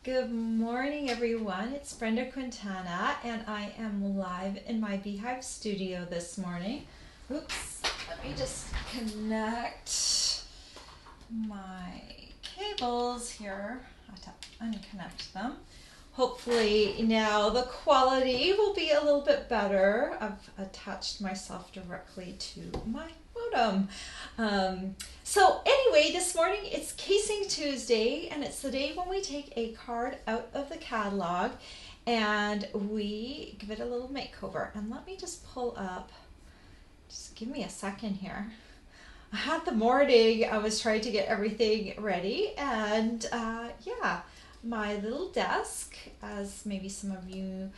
Good morning, everyone. It's Brenda Quintana, and I am live in my Beehive studio this morning. Oops, let me just connect my cables here. I have to unconnect them. Hopefully now the quality will be a little bit better. I've attached myself directly to my modem. So anyway, this morning it's Casing Tuesday, and it's the day when we take a card out of the catalog and we give it a little makeover. And let me just pull up, just give me a second here. I had the morning, I was trying to get everything ready, and yeah, my little desk, as maybe some of you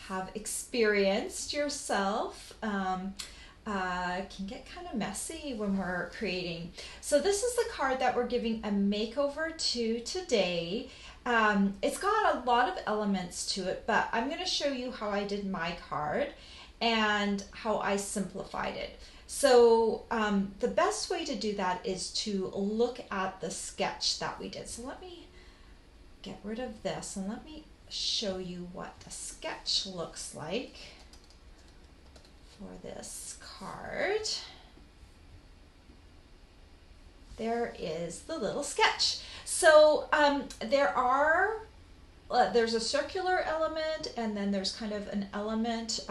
have experienced yourself, can get kind of messy when we're creating. So this is the card that we're giving a makeover to today. It's got a lot of elements to it, but I'm going to show you how I did my card and how I simplified it. So the best way to do that is to look at the sketch that we did. So let me get rid of this and let me show you what the sketch looks like for this card. There is the little sketch. So there's a circular element, and then there's kind of an element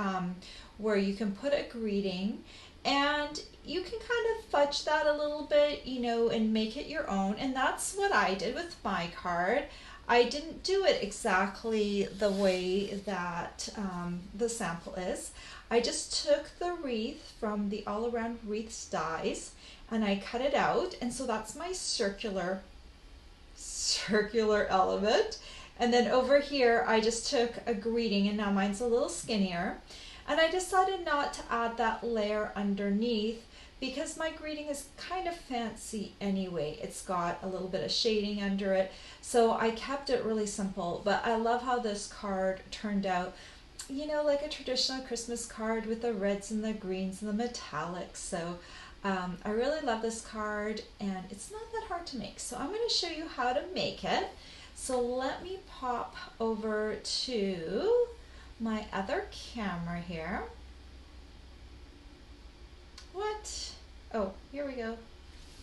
where you can put a greeting, and you can kind of fudge that a little bit, and make it your own. And that's what I did with my card. I didn't do it exactly the way that the sample is. I just took the wreath from the All Around Wreath Dies and I cut it out, and so that's my circular element. And then over here I just took a greeting, and now mine's a little skinnier, and I decided not to add that layer underneath because my greeting is kind of fancy anyway. It's got a little bit of shading under it, so I kept it really simple. But I love how this card turned out, like a traditional Christmas card with the reds and the greens and the metallics. So I really love this card, and it's not that hard to make. So I'm going to show you how to make it. So let me pop over to my other camera here. What? Oh, here we go.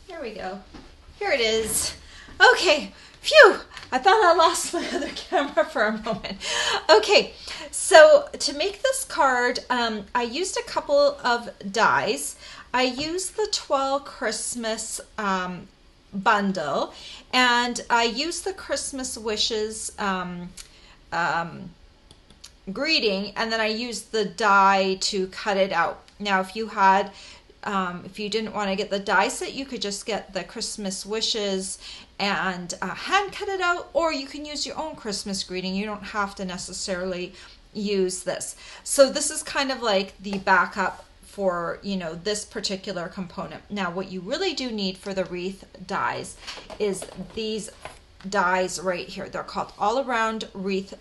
Here we go. Here it is. Okay, phew! I thought I lost my other camera for a moment. Okay, so to make this card, I used a couple of dies. I used the 12 Christmas bundle, and I used the Christmas wishes greeting, and then I used the die to cut it out. Now, if you didn't want to get the die set, you could just get the Christmas wishes and hand cut it out, or you can use your own Christmas greeting. You don't have to necessarily use this. So this is kind of like the backup for this particular component. Now, what you really do need for the wreath dies is these dies right here. They're called All Around Wreath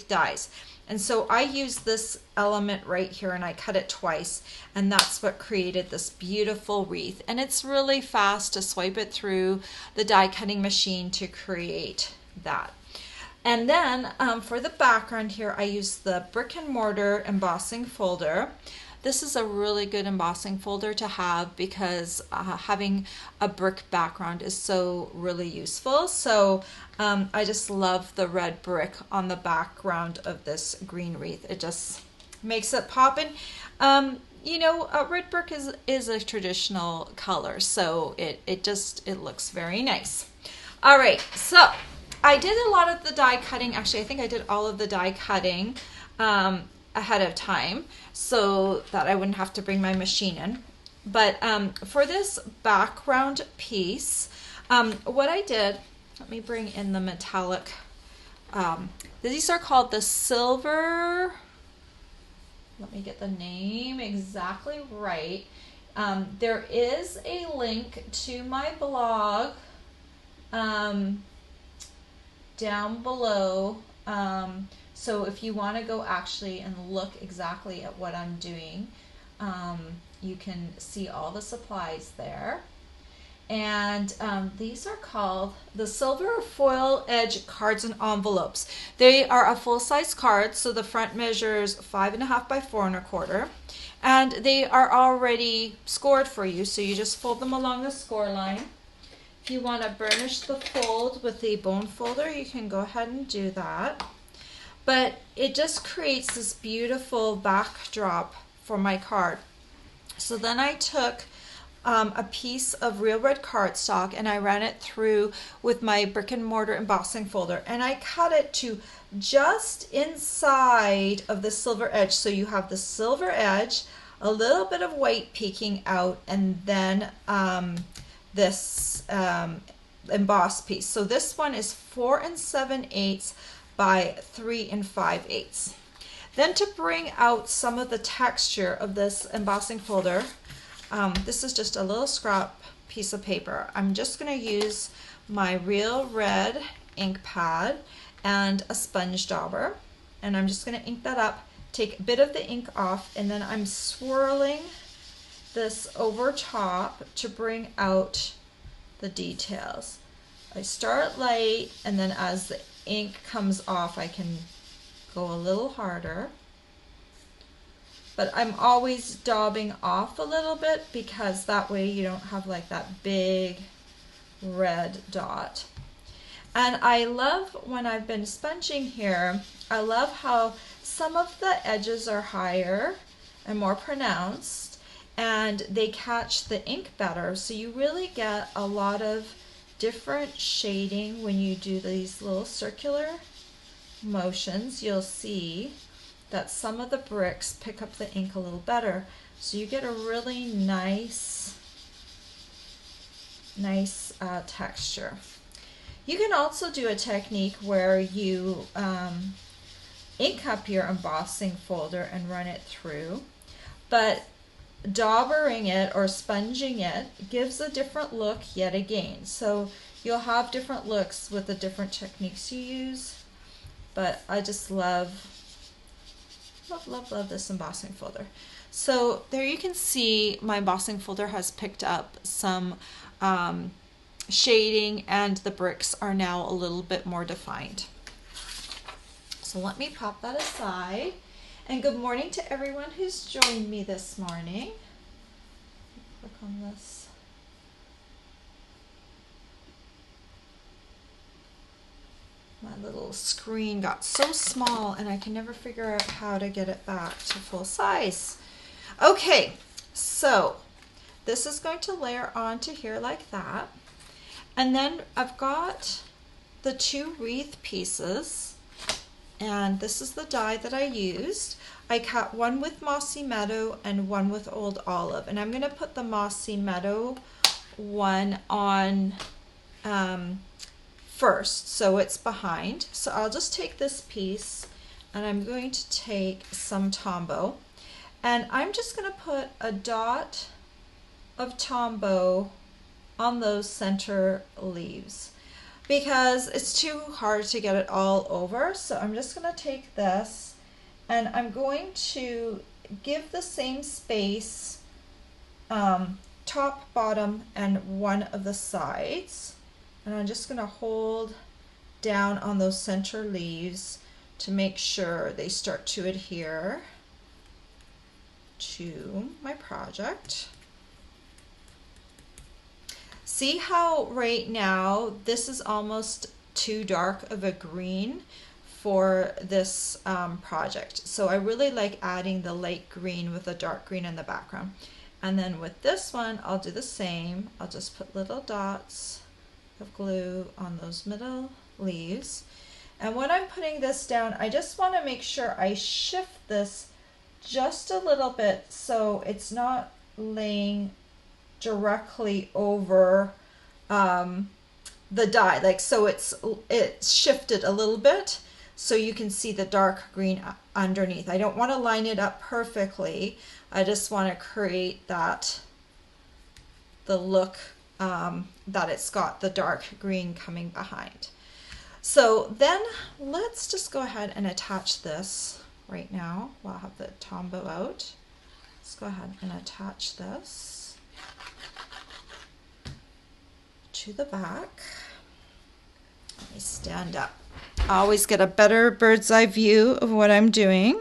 Dies. And so I use this element right here, and I cut it twice, and that's what created this beautiful wreath. And it's really fast to swipe it through the die cutting machine to create that. And then for the background here, I use the brick and mortar embossing folder. This is a really good embossing folder to have because having a brick background is so really useful. So I just love the red brick on the background of this green wreath. It just makes it pop. And red brick is a traditional color, so it looks very nice. All right, so I did a lot of the die cutting. Actually, I think I did all of the die cutting ahead of time so that I wouldn't have to bring my machine in. But for this background piece, what I did, let me bring in the metallic. These are called the silver, let me get the name exactly right. There is a link to my blog down below. So if you want to go actually and look exactly at what I'm doing, you can see all the supplies there. and these are called the Silver Foil Edge Cards and Envelopes. They are a full-size card, so the front measures 5.5 by 4.25, and they are already scored for you, so you just fold them along the score line. If you want to burnish the fold with the bone folder, you can go ahead and do that. But it just creates this beautiful backdrop for my card. So then I took a piece of real red cardstock and I ran it through with my brick and mortar embossing folder, and I cut it to just inside of the silver edge. So you have the silver edge, a little bit of white peeking out, and then this embossed piece. So this one is 4 7/8 by 3 5/8. Then to bring out some of the texture of this embossing folder, this is just a little scrap piece of paper. I'm just going to use my real red ink pad and a sponge dauber, and I'm just going to ink that up, take a bit of the ink off, and then I'm swirling this over top to bring out the details. I start light, and then as the ink comes off I can go a little harder. But I'm always daubing off a little bit because that way you don't have like that big red dot. And I love when I've been sponging here, I love how some of the edges are higher and more pronounced and they catch the ink better. So you really get a lot of different shading when you do these little circular motions. You'll see that some of the bricks pick up the ink a little better, so you get a really nice texture. You can also do a technique where you ink up your embossing folder and run it through, but daubering it or sponging it gives a different look yet again. So you'll have different looks with the different techniques you use, but I just love this embossing folder. So there you can see my embossing folder has picked up some shading, and the bricks are now a little bit more defined. So let me pop that aside. And good morning to everyone who's joined me this morning. Click on this. My little screen got so small and I can never figure out how to get it back to full size. Okay, so this is going to layer onto here like that. And then I've got the 2 wreath pieces, and this is the die that I used. I cut one with Mossy Meadow and one with Old Olive, and I'm going to put the Mossy Meadow one on first, so it's behind. So I'll just take this piece and I'm going to take some Tombow, and I'm just going to put a dot of Tombow on those center leaves because it's too hard to get it all over. So I'm just going to take this and I'm going to give the same space top, bottom, and one of the sides, and I'm just going to hold down on those center leaves to make sure they start to adhere to my project. See how right now this is almost too dark of a green for this project. So I really like adding the light green with the dark green in the background. And then with this one, I'll do the same. I'll just put little dots of glue on those middle leaves. And when I'm putting this down, I just want to make sure I shift this just a little bit so it's not laying directly over the die, like so it's shifted a little bit so you can see the dark green underneath. I don't want to line it up perfectly. I just want to create that the look that it's got the dark green coming behind. So then let's just go ahead and attach this right now while I have the Tombow out. Let's go ahead and attach this. to the back. Let me stand up. I always get a better bird's eye view of what I'm doing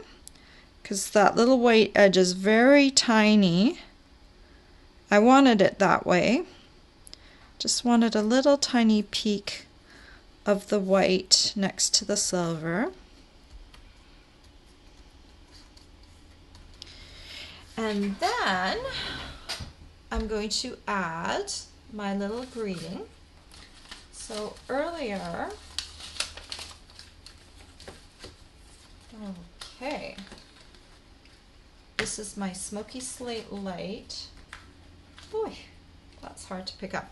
because that little white edge is very tiny. I wanted it that way. Just wanted a little tiny peak of the white next to the silver. And then I'm going to add my little greeting. So earlier, okay, this is my Smoky Slate Light. Boy, that's hard to pick up.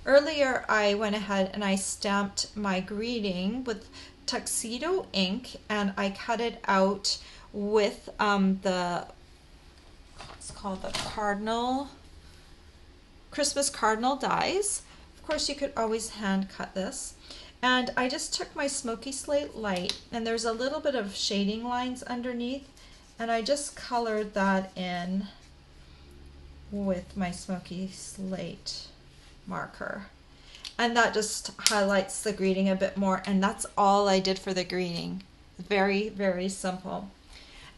Earlier I went ahead and I stamped my greeting with tuxedo ink, and I cut it out with it's called the Christmas cardinal dies. Of course, you could always hand cut this. And I just took my Smoky Slate Light, and there's a little bit of shading lines underneath, and I just colored that in with my Smoky Slate marker. And that just highlights the greeting a bit more, and that's all I did for the greeting. Very, very simple.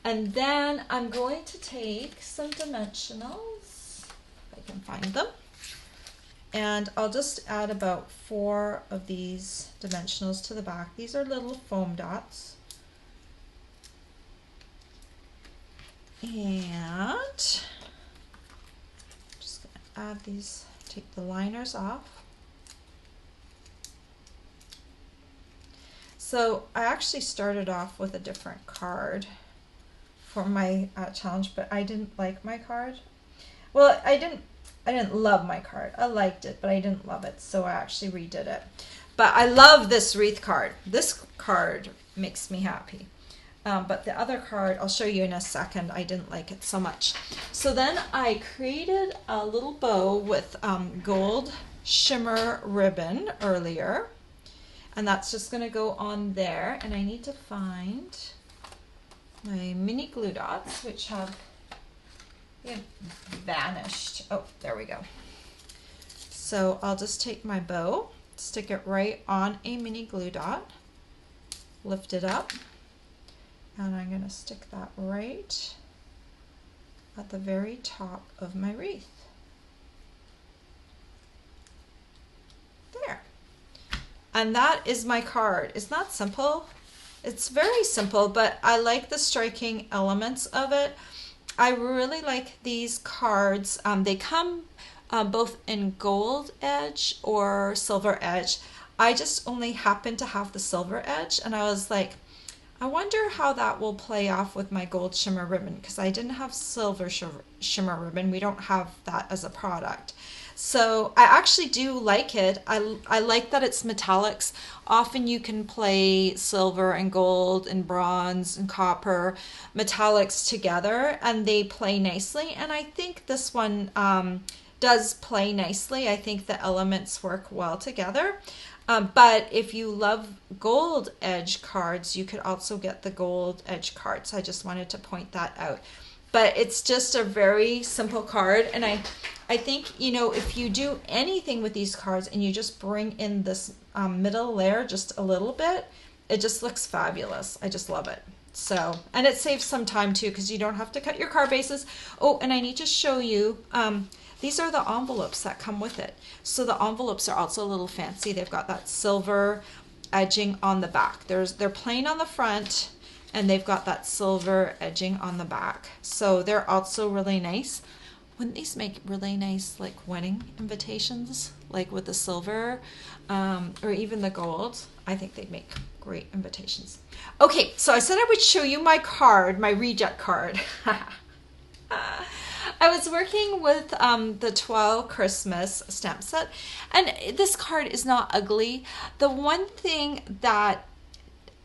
And then I'm going to take some dimensionals, if I can find them, and I'll just add about 4 of these dimensionals to the back. These are little foam dots. And just going to add these, take the liners off. So I actually started off with a different card for my challenge, but I didn't like my card. Well, I didn't love my card. I liked it, but I didn't love it, so I actually redid it. But I love this wreath card. This card makes me happy. But the other card, I'll show you in a second, I didn't like it so much. So then I created a little bow with gold shimmer ribbon earlier. And that's just going to go on there. And I need to find my mini glue dots, which have vanished. Oh, there we go. So I'll just take my bow, stick it right on a mini glue dot, lift it up, and I'm going to stick that right at the very top of my wreath. There. And that is my card. Isn't that simple? It's very simple, but I like the striking elements of it. I really like these cards. They come both in gold edge or silver edge. I just only happen to have the silver edge, and I was like, I wonder how that will play off with my gold shimmer ribbon, because I didn't have silver shimmer ribbon. We don't have that as a product. So I actually do like it. I like that it's metallics. Often you can play silver and gold and bronze and copper metallics together, and they play nicely. And I think this one does play nicely. I think the elements work well together. But if you love gold edge cards, you could also get the gold edge cards. I just wanted to point that out. But it's just a very simple card, and I think, you know, if you do anything with these cards and you just bring in this middle layer just a little bit, it just looks fabulous. I just love it. So, and it saves some time too, because you don't have to cut your card bases. Oh, and I need to show you, these are the envelopes that come with it. So the envelopes are also a little fancy. They've got that silver edging on the back. They're plain on the front, and they've got that silver edging on the back. So they're also really nice. Wouldn't these make really nice like wedding invitations, like with the silver or even the gold? I think they'd make great invitations. Okay, so I said I would show you my card, my reject card. I was working with the 12 Christmas stamp set, and this card is not ugly. The one thing that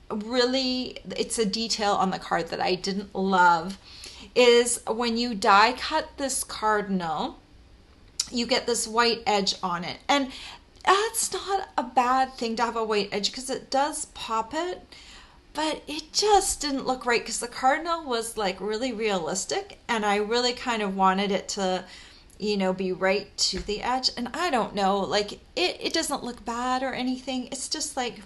really, it's a detail on the card that I didn't love, is when you die cut this cardinal, you get this white edge on it. And that's not a bad thing to have a white edge, because it does pop it, but it just didn't look right, because the cardinal was like really realistic, and I really kind of wanted it to be right to the edge. And I don't know, like it doesn't look bad or anything. It's just like,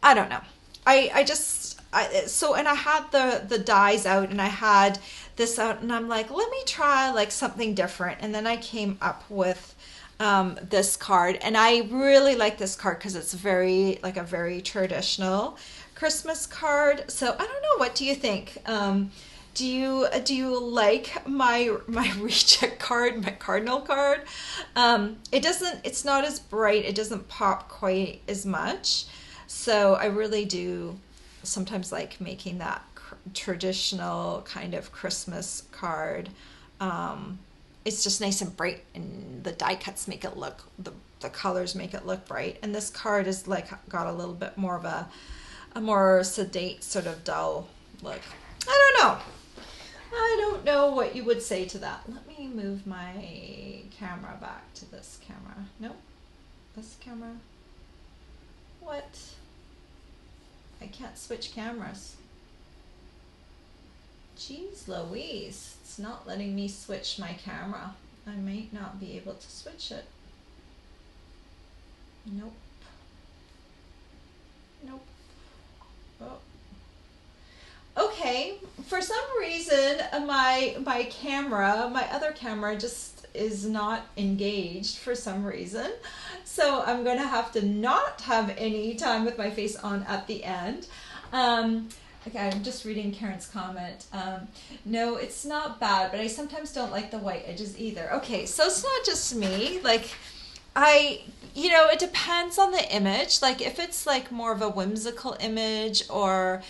I don't know. And I had the dies out and I had this out and I'm like, let me try like something different. And then I came up with this card, and I really like this card because it's very like a very traditional Christmas card. So I don't know, what do you think? Do you like my reject card, my cardinal card? It's not as bright. It doesn't pop quite as much. So I really do sometimes like making that traditional kind of Christmas card. It's just nice and bright, and the die cuts make it look, the colors make it look bright. And this card is like got a little bit more of a more sedate, sort of dull look. I don't know what you would say to that. Let me move my camera back to this camera. Nope. This camera. What? I can't switch cameras. Jeez Louise. It's not letting me switch my camera. I might not be able to switch it. Nope. Nope. Oh. Okay, for some reason my other camera just is not engaged for some reason. So I'm going to have to not have any time with my face on at the end. Okay, I'm just reading Karen's comment. No, it's not bad, but I sometimes don't like the white edges either. Okay, so it's not just me. Like, it depends on the image. Like, if it's like more of a whimsical image or,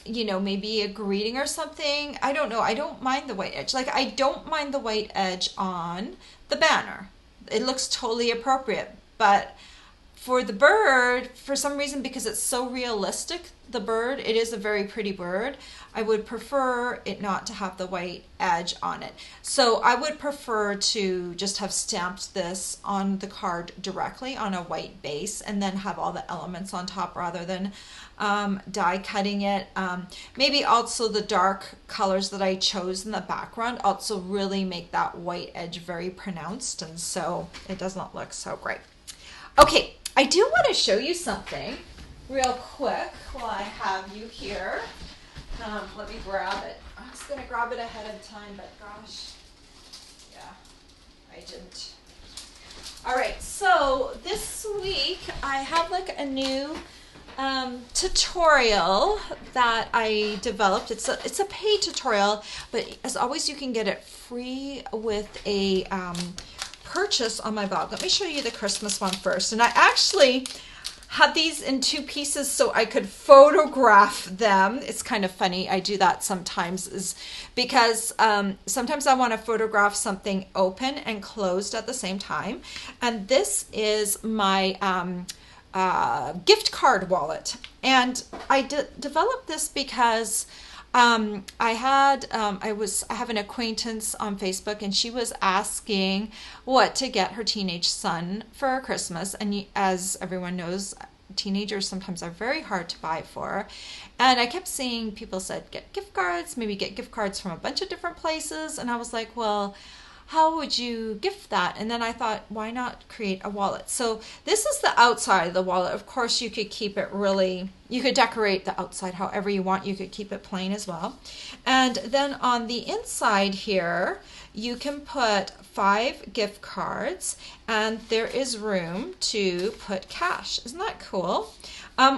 maybe a greeting or something, I don't know. I don't mind the white edge. Like, I don't mind the white edge on the banner. It looks totally appropriate. But for the bird, for some reason, because it's so realistic, the bird, it is a very pretty bird, I would prefer it not to have the white edge on it. So I would prefer to just have stamped this on the card directly on a white base and then have all the elements on top rather than die cutting it. Maybe also the dark colors that I chose in the background also really make that white edge very pronounced, and so it doesn't look so great. Okay, I do want to show you something real quick while I have you here. Let me grab it. I was going to grab it ahead of time, but gosh, yeah, I didn't. All right, so this week I have like a new tutorial that I developed. It's a paid tutorial, but as always, you can get it free with a purchase on my blog. Let me show you the Christmas one first. And I actually had these in two pieces so I could photograph them. It's kind of funny. I do that sometimes is because sometimes I want to photograph something open and closed at the same time. And this is my gift card wallet. And I developed this because I have an acquaintance on Facebook, and she was asking what to get her teenage son for Christmas. And as everyone knows, teenagers sometimes are very hard to buy for. And I kept seeing people said, get gift cards, maybe get gift cards from a bunch of different places. And I was like, well, how would you gift that? And then I thought, why not create a wallet? So this is the outside of the wallet. Of course, you could keep it you could decorate the outside however you want. You could keep it plain as well. And then on the inside here, you can put 5 gift cards, and there is room to put cash. Isn't that cool?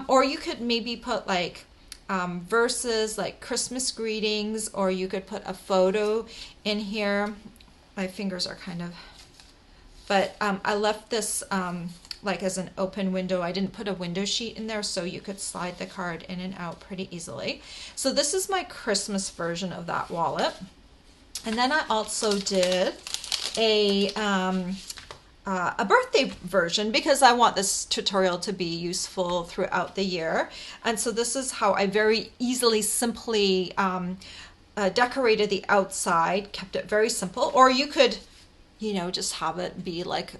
Or you could maybe put like verses, like Christmas greetings, or you could put a photo in here. My fingers are kind of, but I left this like as an open window. I didn't put a window sheet in there, so you could slide the card in and out pretty easily. So this is my Christmas version of that wallet. And then I also did a birthday version because I want this tutorial to be useful throughout the year. And so this is how I very easily, simply decorated the outside, kept it very simple. Or you could, just have it be like,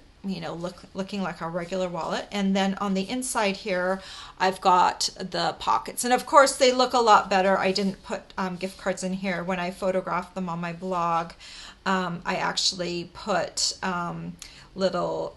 looking like a regular wallet. And then on the inside here, I've got the pockets. And of course, they look a lot better. I didn't put gift cards in here when I photographed them on my blog. I actually put little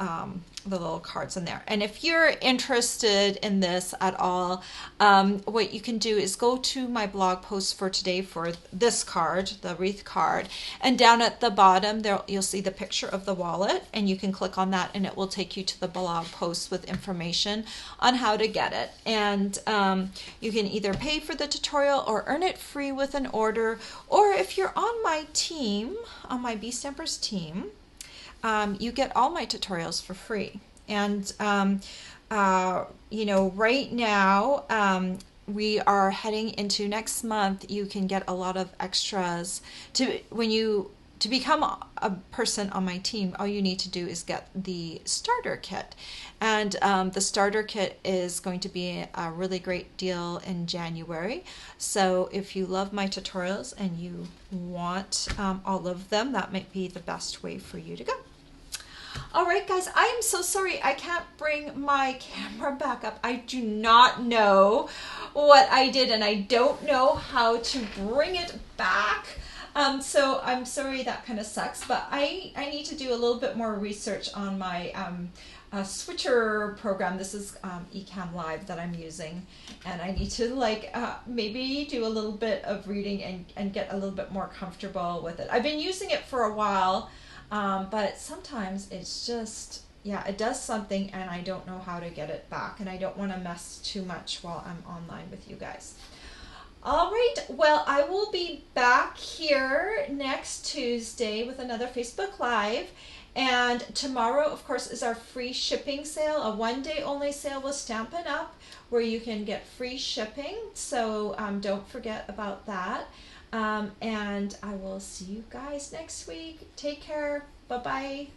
little cards in there. And if you're interested in this at all, what you can do is go to my blog post for today for this card, the wreath card, and down at the bottom there you'll see the picture of the wallet, and you can click on that and it will take you to the blog post with information on how to get it. And you can either pay for the tutorial or earn it free with an order, or if you're on my team, on my Bee Stampers team, you get all my tutorials for free. And you know, right now we are heading into next month. You can get a lot of extras to become a person on my team. All you need to do is get the starter kit, and the starter kit is going to be a really great deal in January. So if you love my tutorials and you want all of them, that might be the best way for you to go. All right, guys, I am so sorry I can't bring my camera back up. I do not know what I did, and I don't know how to bring it back. So I'm sorry, that kind of sucks, but I need to do a little bit more research on my switcher program. This is Ecamm Live that I'm using, and I need to like maybe do a little bit of reading and get a little bit more comfortable with it. I've been using it for a while, but sometimes it's just, yeah, it does something and I don't know how to get it back, and I don't want to mess too much while I'm online with you guys. All right, well, I will be back here next Tuesday with another Facebook Live. And tomorrow, of course, is our free shipping sale, a one-day only sale with Stampin' Up, where you can get free shipping. So don't forget about that. And I will see you guys next week. Take care. Bye-bye.